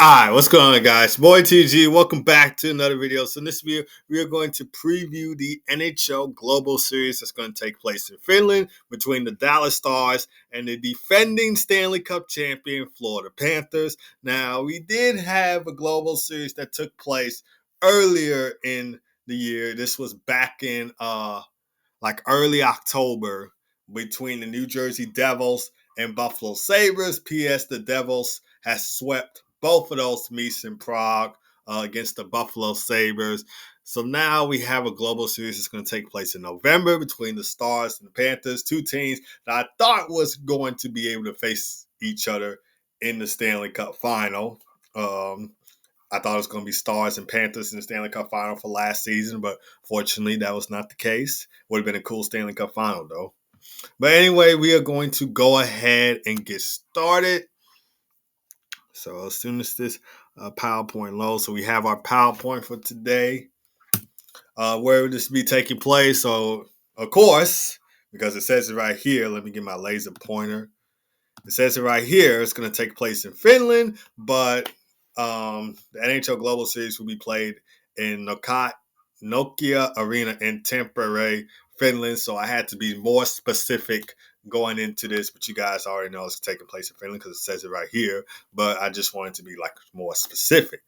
Alright, what's going on, guys? Boy TG, welcome back to another video. So in this video, we are going to preview the NHL Global Series that's going to take place in Finland between the Dallas Stars and the defending Stanley Cup champion Florida Panthers. Now, we did have a Global Series that took place earlier in the year. This was back in early October between the New Jersey Devils and Buffalo Sabres. P.S. The Devils has swept both of those meets in Prague against the Buffalo Sabres. So now we have a global series that's going to take place in November between the Stars and the Panthers, two teams that I thought was going to be able to face each other in the Stanley Cup final. I thought it was going to be Stars and Panthers in the Stanley Cup final for last season, but fortunately that was not the case. Would have been a cool Stanley Cup final, though. But anyway, we are going to go ahead and get started. So as soon as this PowerPoint loads, so we have our PowerPoint for today. Where will this be taking place? So, of course, because it says it right here, let me get my laser pointer. It says it right here. It's going to take place in Finland, but the NHL Global Series will be played in Nokia Arena in Tampere, Finland. So I had to be more specific going into this, but you guys already know it's taking place in Finland because it says it right here. But I just wanted to be more specific.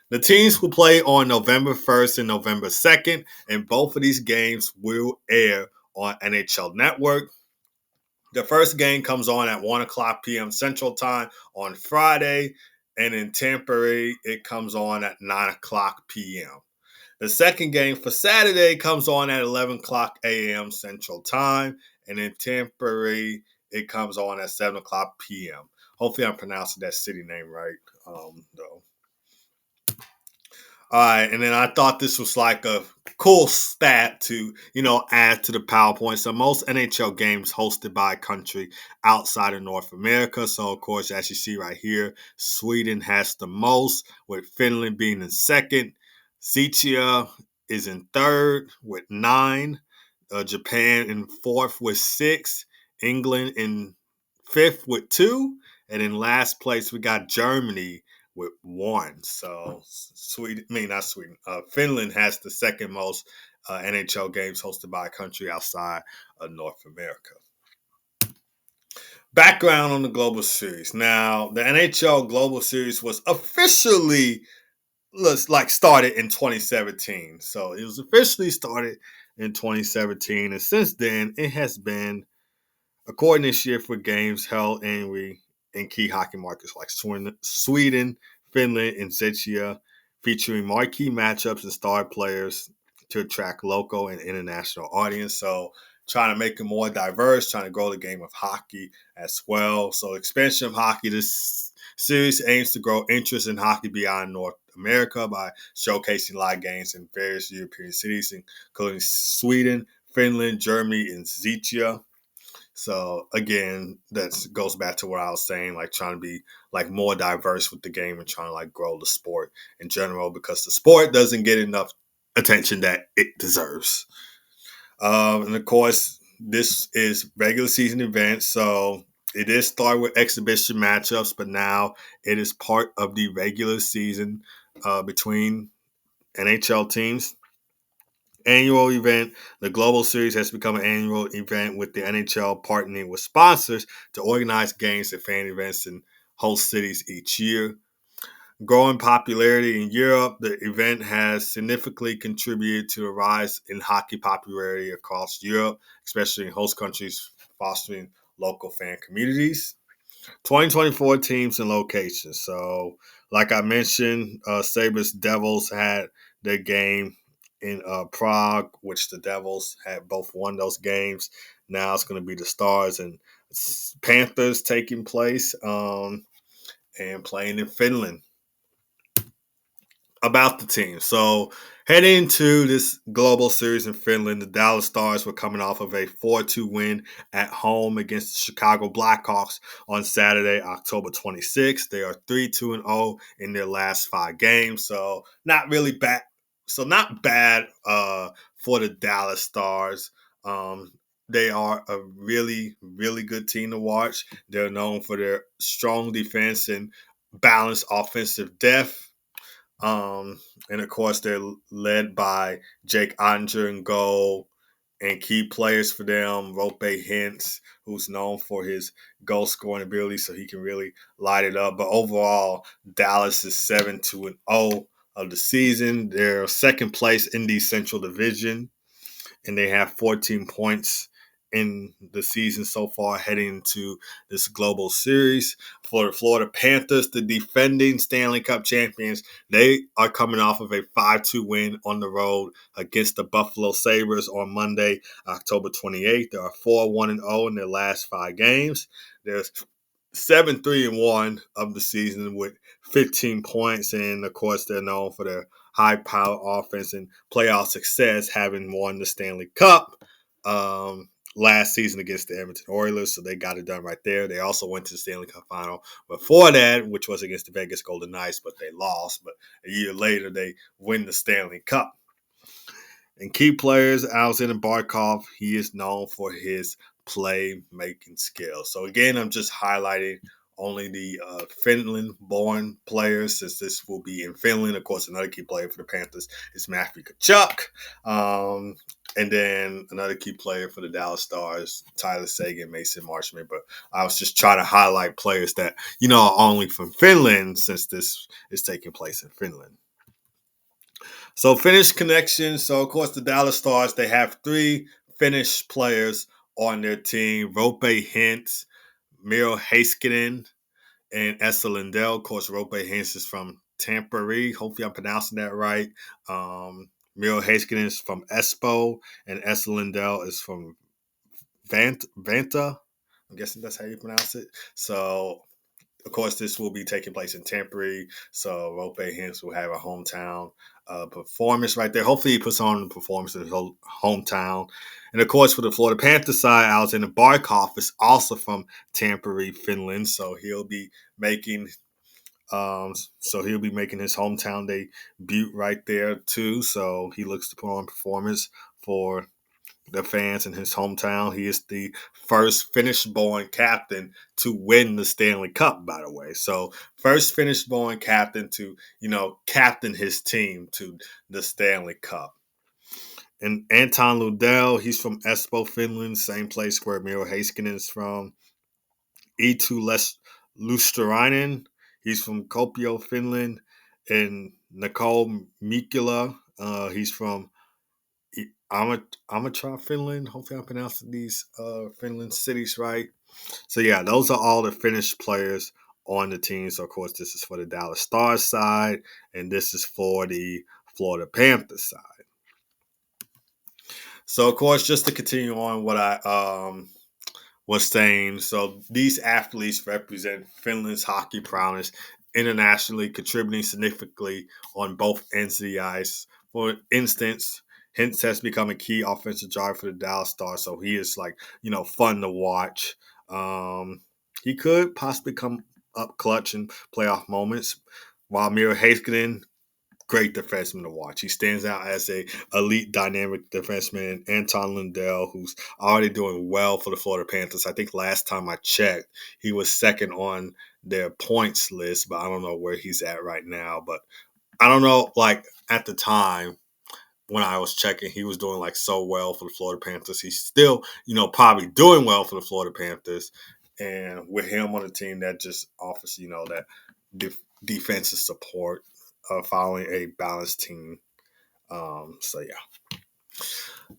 The teams will play on November 1st and November 2nd, and both of these games will air on NHL Network. The first game comes on at 1 o'clock p.m. Central Time on Friday, and in Tampere, it comes on at 9 o'clock p.m. The second game for Saturday comes on at 11 o'clock a.m. Central Time, and in Tampere, it comes on at 7 o'clock p.m. Hopefully, I'm pronouncing that city name right, though. All right, and then I thought this was like a cool stat to, add to the PowerPoint. So most NHL games hosted by a country outside of North America. So, of course, as you see right here, Sweden has the most, with Finland being in second. Czechia is in third with 9. Japan in fourth with 6. England in fifth with 2. And in last place, we got Germany with 1. So Finland has the second most NHL games hosted by a country outside of North America. Background on the Global Series. Now, the NHL Global Series was officially started in 2017. So it was officially started in 2017, and since then it has been a coordinated for games held annually in key hockey markets like Sweden, Finland, and Czechia, featuring marquee matchups and star players to attract local and international audience. So trying to make it more diverse, trying to grow the game of hockey as well. So expansion of hockey, this series aims to grow interest in hockey beyond North America by showcasing live games in various European cities, including Sweden, Finland, Germany, and Czechia. So again, that goes back to what I was saying, trying to be more diverse with the game and trying to grow the sport in general, because the sport doesn't get enough attention that it deserves. And of course, this is regular season event, so it is start with exhibition matchups, but now it is part of the regular season between NHL teams. Annual event. The Global Series has become an annual event with the NHL partnering with sponsors to organize games and fan events in host cities each year. Growing popularity in Europe, the event has significantly contributed to a rise in hockey popularity across Europe, especially in host countries fostering local fan communities. 2024 teams and locations. So, like I mentioned, Sabres Devils had their game in Prague, which the Devils had both won those games. Now it's going to be the Stars and Panthers taking place and playing in Finland. About the team. So heading into this global series in Finland, the Dallas Stars were coming off of a 4-2 win at home against the Chicago Blackhawks on Saturday, October 26th. They are 3-2-0 in their last 5 games. So not really bad. So not bad for the Dallas Stars. They are a really, really good team to watch. They're known for their strong defense and balanced offensive depth. And of course, they're led by Jake Ottinger in goal, and key players for them, Rope Hintz, who's known for his goal scoring ability, so he can really light it up. But overall, Dallas is 7-0 of the season. They're second place in the Central Division, and they have 14 points in the season so far heading into this global series. For the Florida Panthers, the defending Stanley Cup champions, they are coming off of a 5-2 win on the road against the Buffalo Sabres on Monday, October 28th. They are 4-1-0 in their last 5 games. There's 7-3-1 of the season with 15 points, and of course they're known for their high power offense and playoff success, having won the Stanley Cup last season against the Edmonton Oilers. So they got it done right there. They also went to the Stanley Cup final before that, which was against the Vegas Golden Knights, but they lost. But a year later, they win the Stanley Cup. And key players, Alexander Barkov, he is known for his playmaking skills. So again, I'm just highlighting only the Finland-born players, since this will be in Finland. Of course, another key player for the Panthers is Matthew Tkachuk. And then another key player for the Dallas Stars, Tyler Seguin, Mason Marchment. But I was just trying to highlight players that, are only from Finland, since this is taking place in Finland. So Finnish connection. So of course the Dallas Stars, they have 3 Finnish players on their team: Rope Hintz, Miro Heiskanen, and Esa Lindell. Of course, Rope Hintz is from Tampere. Hopefully I'm pronouncing that right. Miro Heiskanen is from Espoo, and Esa Lindell is from Vanta. I'm guessing that's how you pronounce it. So of course, this will be taking place in Tampere, so Rope Hintz will have a hometown performance right there. Hopefully, he puts on a performance in his hometown. And of course, for the Florida Panthers side, Alexander Barkov is also from Tampere, Finland, so he'll be making his hometown debut right there too. So he looks to put on performance for the fans in his hometown. He is the first Finnish-born captain to win the Stanley Cup, by the way. So first Finnish-born captain to, captain his team to the Stanley Cup. And Anton Lundell, he's from Espoo, Finland, same place where Miro Heiskanen is from. Eetu Lusterainen, he's from Kuopio, Finland. And Nicole Mikula, he's from Amatra, Finland. Hopefully, I'm pronouncing these Finland cities right. So yeah, those are all the Finnish players on the team. So of course, this is for the Dallas Stars side, and this is for the Florida Panthers side. So of course, just to continue on what I was saying, so these athletes represent Finland's hockey prowess internationally, contributing significantly on both ends of the ice. For instance, Hintz has become a key offensive driver for the Dallas Stars, so he is fun to watch. He could possibly come up clutch in playoff moments, while Miro Heiskanen, great defenseman to watch. He stands out as a elite dynamic defenseman. Anton Lundell, who's already doing well for the Florida Panthers. I think last time I checked, he was second on their points list, but I don't know where he's at right now. But I don't know, at the time when I was checking, he was doing so well for the Florida Panthers. He's still, probably doing well for the Florida Panthers. And with him on the team, that just offers, that defensive support following a balanced team. So yeah.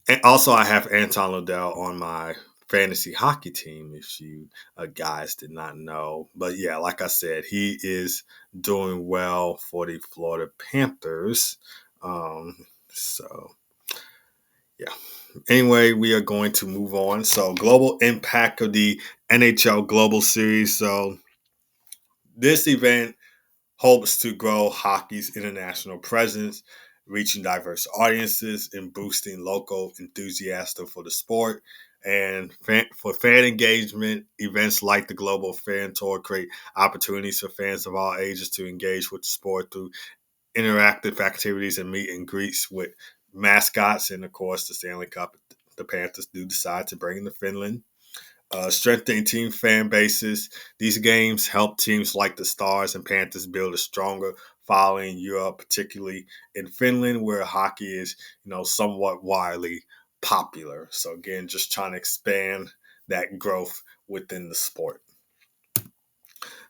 And also, I have Anton Lundell on my fantasy hockey team, if you guys did not know. But yeah, like I said, he is doing well for the Florida Panthers. So yeah. Anyway, we are going to move on. So global impact of the NHL Global Series. So this event hopes to grow hockey's international presence, reaching diverse audiences and boosting local enthusiasm for the sport. And for fan engagement, events like the Global Fan Tour create opportunities for fans of all ages to engage with the sport through interactive activities and meet and greets with mascots. And of course, the Stanley Cup, the Panthers do decide to bring to Finland. Strengthening team fan bases. These games help teams like the Stars and Panthers build a stronger following in Europe, particularly in Finland, where hockey is, somewhat widely popular. So again, just trying to expand that growth within the sport.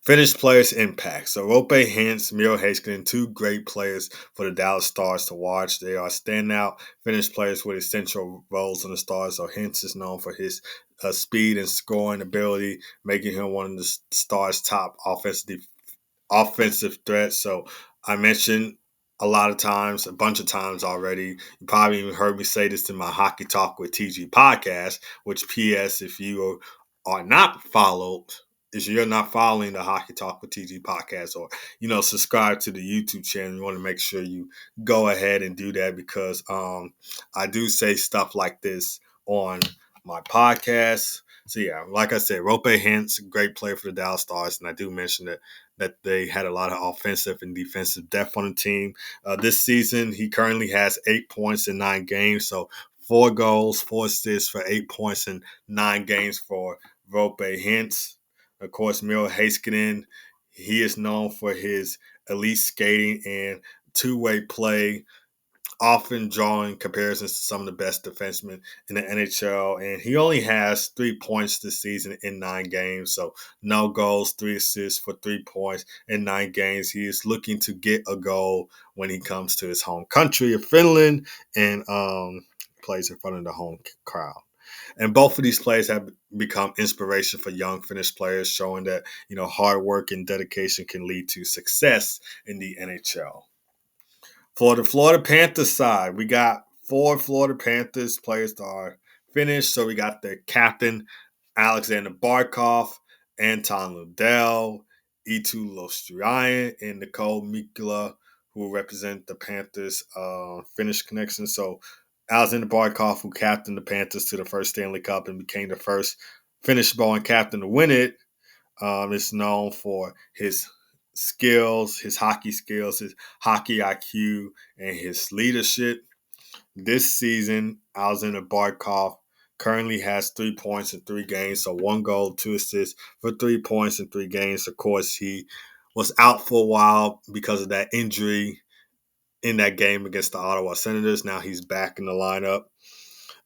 Finnish players' impact. So Rope Hintz, Miro Heiskanen, two great players for the Dallas Stars to watch. They are standout Finnish players with essential roles on the Stars. So Hintz is known for his speed and scoring ability, making him one of the Stars' top offensive threats. So I mentioned a bunch of times already. You probably even heard me say this in my Hockey Talk with TG podcast, which PS, if you are not followed, if you're not following the Hockey Talk with TG podcast or, subscribe to the YouTube channel, you want to make sure you go ahead and do that because I do say stuff like this on my podcast. So yeah, like I said, Rope Hintz, great player for the Dallas Stars, and I do mention that they had a lot of offensive and defensive depth on the team. This season, he currently has 8 points in 9 games, so 4 goals, 4 assists for 8 points in 9 games for Rope Hintz. Of course, Miro Heiskanen, he is known for his elite skating and two-way play, often drawing comparisons to some of the best defensemen in the NHL. And he only has 3 points this season in 9 games. So no goals, 3 assists for 3 points in 9 games. He is looking to get a goal when he comes to his home country of Finland and plays in front of the home crowd. And both of these players have become inspiration for young Finnish players, showing that, hard work and dedication can lead to success in the NHL. For the Florida Panthers side, we got 4 Florida Panthers players that are finished. So we got the captain, Alexander Barkov, Anton Lundell, Eetu Lostriainen, and Nicole Mikula, who represent the Panthers Finnish connection. So Alexander Barkov, who captained the Panthers to the first Stanley Cup and became the first Finnish-born captain to win it, is known for his skills, his hockey IQ, and his leadership. This season, Alexander Barkov currently has 3 points in 3 games, so 1 goal, 2 assists for 3 points in 3 games. Of course, he was out for a while because of that injury in that game against the Ottawa Senators. Now he's back in the lineup.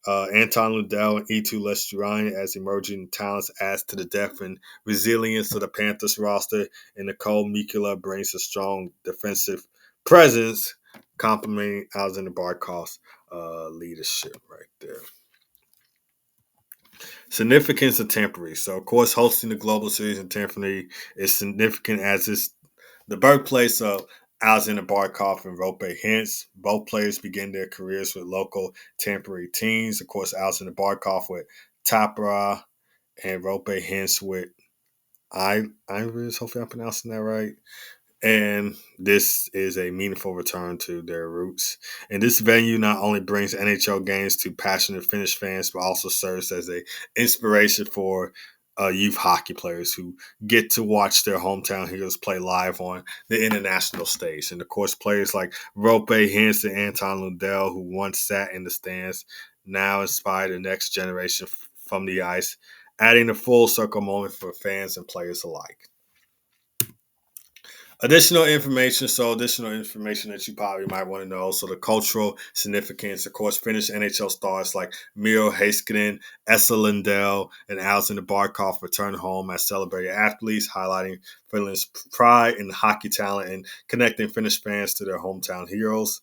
Anton Lundell and Eetu Lostriainen as emerging talents adds to the depth and resilience of the Panthers roster, and Nicole Mikula brings a strong defensive presence, complementing Alexander Barkov's leadership right there. Significance of Tampere. So, of course, hosting the Global Series in Tampere is significant as it's the birthplace of Alexander Barkov and Rope Hintz. Both players began their careers with local Tampere teams. Of course, Alexander Barkov with Tampere and Rope Hintz with Iris. Hopefully, I'm pronouncing that right. And this is a meaningful return to their roots. And this venue not only brings NHL games to passionate Finnish fans, but also serves as a inspiration for youth hockey players who get to watch their hometown heroes play live on the international stage. And of course, players like Rope Hintz and Anton Lundell, who once sat in the stands, now inspire the next generation from the ice, adding a full circle moment for fans and players alike. Additional information that you probably might want to know. So the cultural significance, of course, Finnish NHL stars like Miro Heiskanen, Esa Lindell, and Alexander Barkov return home as celebrated athletes, highlighting Finland's pride in hockey talent and connecting Finnish fans to their hometown heroes.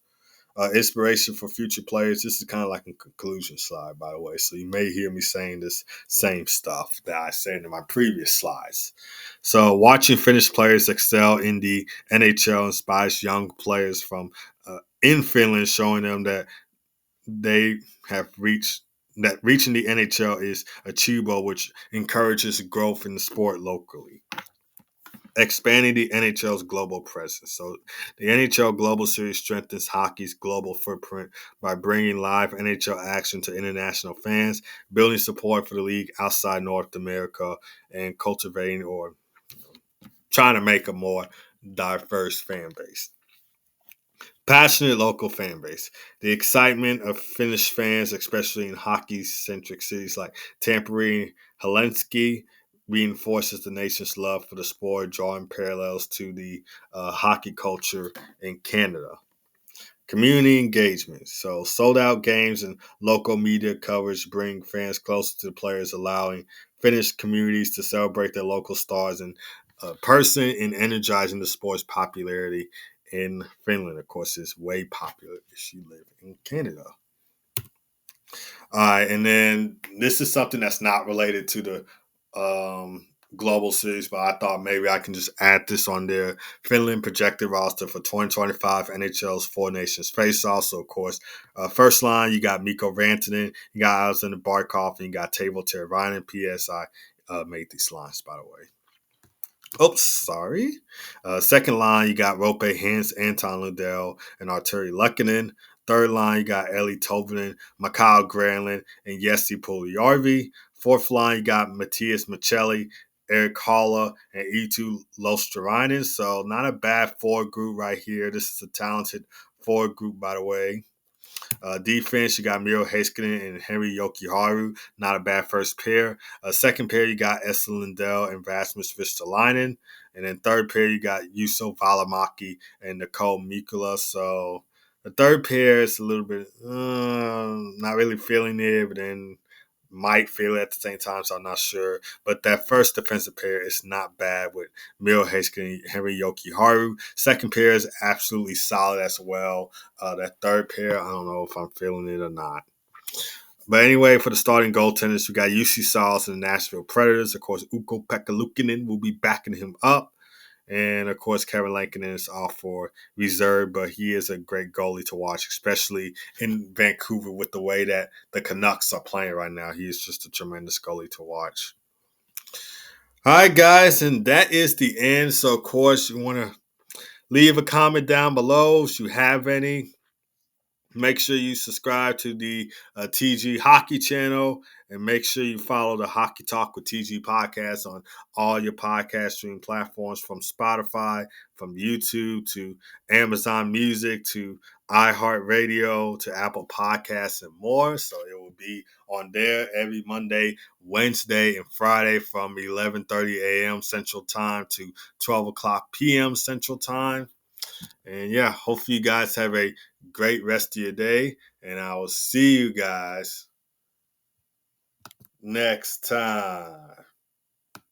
Inspiration for future players. This is kind of like a conclusion slide, by the way. So you may hear me saying this same stuff that I said in my previous slides. So watching Finnish players excel in the NHL inspires young players from in Finland, showing them that they have reaching the NHL is achievable, which encourages growth in the sport locally. Expanding the NHL's global presence. So the NHL Global Series strengthens hockey's global footprint by bringing live NHL action to international fans, building support for the league outside North America, and cultivating or trying to make a more diverse fan base. Passionate local fan base. The excitement of Finnish fans, especially in hockey-centric cities like Tampere, Helsinki reinforces the nation's love for the sport, drawing parallels to the hockey culture in Canada. Community engagement. So, sold out games and local media coverage bring fans closer to the players, allowing Finnish communities to celebrate their local stars in person and energizing the sport's popularity in Finland. Of course, it's way popular if you live in Canada. All right, and then this is something that's not related to the global series, but I thought maybe I can just add this on there. Finland projected roster for 2025 NHL's Four Nations Face-Off. So, of course, first line, you got Mikko Rantanen, you got Alexander Barkov, and you got Teuvo Teravainen. PSI made these lines, by the way. Oops, sorry. Second line, you got Rope Hintz, Anton Lundell, and Arturi Lehkonen. Third line, you got Eli Tolvanen, Mikhail Granlund, and Jesse Puljujärvi. Fourth line, you got Matthias Michelli, Eric Haula, and Eetu Luostarinen. So not a bad forward group right here. This is a talented forward group, by the way. Defense, you got Miro Heiskanen and Henri Jokiharju. Not a bad first pair. Second pair, you got Esa Lindell and Rasmus Ristolainen. And then third pair, you got Juuso Valimaki and Nicole Mikula. So the third pair is a little bit not really feeling it, but then might feel it at the same time, so I'm not sure. But that first defensive pair is not bad with Miro Heiskanen and Henri Jokiharju. Second pair is absolutely solid as well. That third pair, I don't know if I'm feeling it or not. But anyway, for the starting goaltenders, we got UC Sauls and the Nashville Predators. Of course, Ukko Pekka Luukkonen will be backing him up. And of course, Kevin Lankinen is off for reserve, but he is a great goalie to watch, especially in Vancouver with the way that the Canucks are playing right now. He is just a tremendous goalie to watch. All right, guys, and that is the end. So, of course, you want to leave a comment down below if you have any. Make sure you subscribe to the TG Hockey channel and make sure you follow the Hockey Talk with TG podcast on all your podcast streaming platforms from Spotify, from YouTube to Amazon Music to iHeartRadio to Apple Podcasts and more. So it will be on there every Monday, Wednesday, and Friday from 11:30 a.m. Central Time to 12 o'clock p.m. Central Time. And yeah, hopefully you guys have a great rest of your day. And I will see you guys next time.